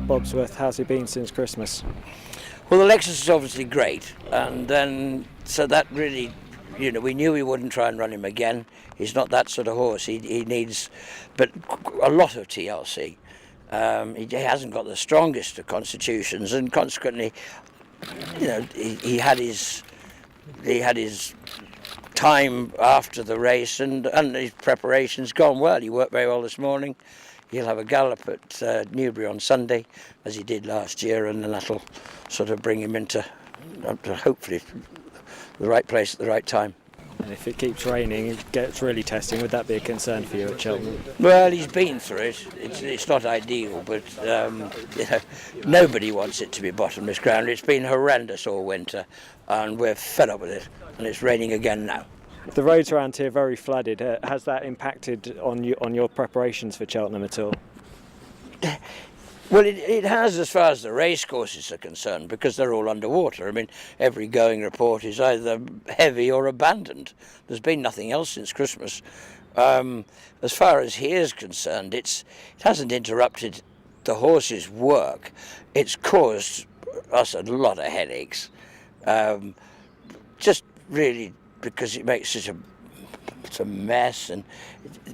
Bobsworth, how's he been since Christmas? Well, the Lexus is obviously great, and then so that really, we knew we wouldn't try and run him again. He's not that sort of horse. He needs, but a lot of TLC. He hasn't got the strongest of constitutions, and consequently, he had his time after the race, and his preparations gone well. He worked very well this morning. He'll have a gallop at Newbury on Sunday, as he did last year, and then that'll sort of bring him into hopefully the right place at the right time. And if it keeps raining, it gets really testing, would that be a concern for you at Cheltenham? Well, he's been through it. It's not ideal, but nobody wants it to be bottomless ground. It's been horrendous all winter, and we're fed up with it, and it's raining again now. The roads around here are very flooded. Has that impacted on your preparations for Cheltenham at all? Well, it has as far as the race courses are concerned, because they're all underwater. I mean, every going report is either heavy or abandoned. There's been nothing else since Christmas. As far as here's concerned, it hasn't interrupted the horses' work. It's caused us a lot of headaches. Just really because it makes such a mess, and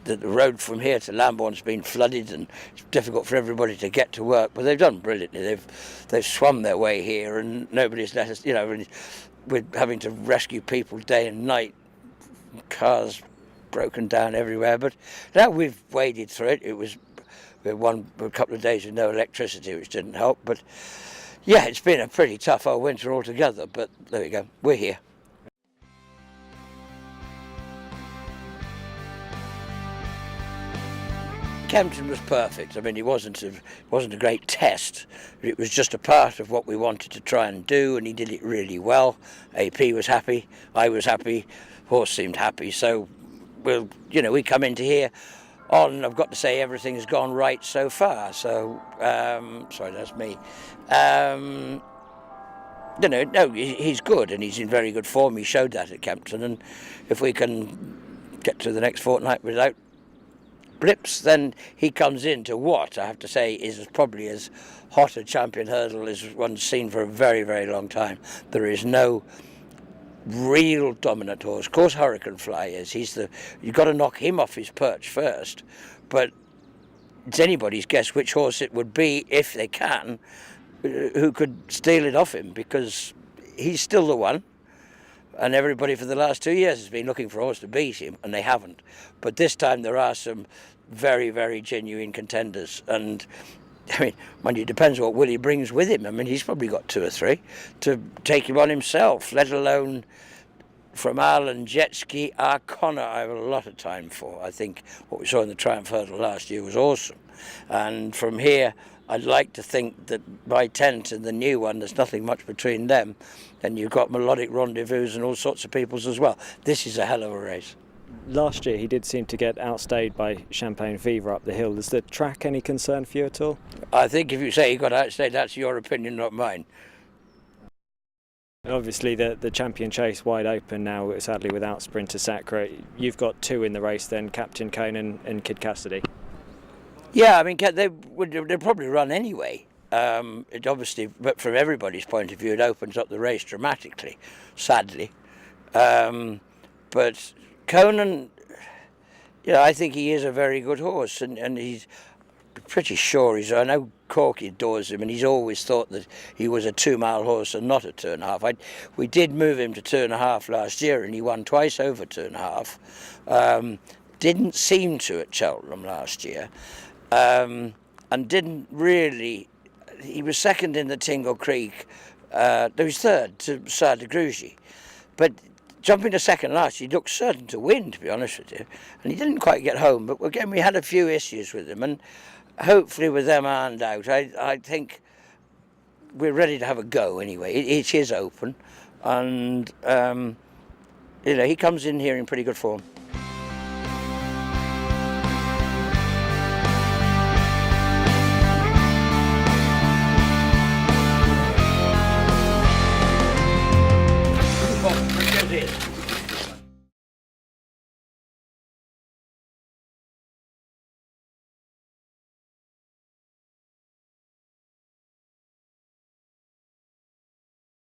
the road from here to Lambourne's been flooded, and it's difficult for everybody to get to work. But they've done brilliantly. They've swum their way here, and nobody's let us. We're having to rescue people day and night. Cars broken down everywhere, but now we've waded through it. We had a couple of days with no electricity, which didn't help. But yeah, it's been a pretty tough old winter altogether. But there we go. We're here. Kempton was perfect. I mean, it wasn't a great test. It was just a part of what we wanted to try and do, and he did it really well. AP was happy, I was happy, horse seemed happy. So, we come into here on. I've got to say everything's gone right so far. So, sorry, that's me. No, he's good, and he's in very good form. He showed that at Kempton, and if we can get to the next fortnight without blips, then he comes into what I have to say is probably as hot a champion hurdle as one's seen for a very, very long time. There is no real dominant horse. Of course, Hurricane Fly is. You've got to knock him off his perch first, but it's anybody's guess which horse it would be, if they can, who could steal it off him, because he's still the one. And everybody for the last 2 years has been looking for a horse to beat him, and they haven't. But this time there are some very, very genuine contenders. And, I mean, mind you, it depends what Willie brings with him. I mean, he's probably got 2 or 3 to take him on himself, let alone from Alan Jetski, Arconna, I have a lot of time for. I think what we saw in the Triumph Hurdle last year was awesome. And from here, I'd like to think that by Tent and the new one, there's nothing much between them. And you've got Melodic Rendezvous and all sorts of peoples as well. This is a hell of a race. Last year he did seem to get outstayed by Champagne Fever up the hill. Is the track any concern for you at all? I think if you say he got outstayed, that's your opinion, not mine. And obviously the champion chase wide open now, sadly without Sprinter Sacre. You've got 2 in the race then, Captain Conan and Kid Cassidy. Yeah, I mean, they'd probably run anyway. It obviously, but from everybody's point of view, it opens up the race dramatically, sadly. But Conan, I think he is a very good horse, and he's pretty sure I know Corky adores him, and he's always thought that he was a 2-mile horse and not a 2.5. We did move him to 2.5 last year, and he won twice over 2.5. Didn't seem to at Cheltenham last year. And didn't really. He was second in the Tingle Creek. He was third to Sard de Grugy, but jumping to second last, he looked certain to win, to be honest with you. And he didn't quite get home. But again, we had a few issues with him, and hopefully with them ironed out, I think we're ready to have a go anyway. It is open, and he comes in here in pretty good form.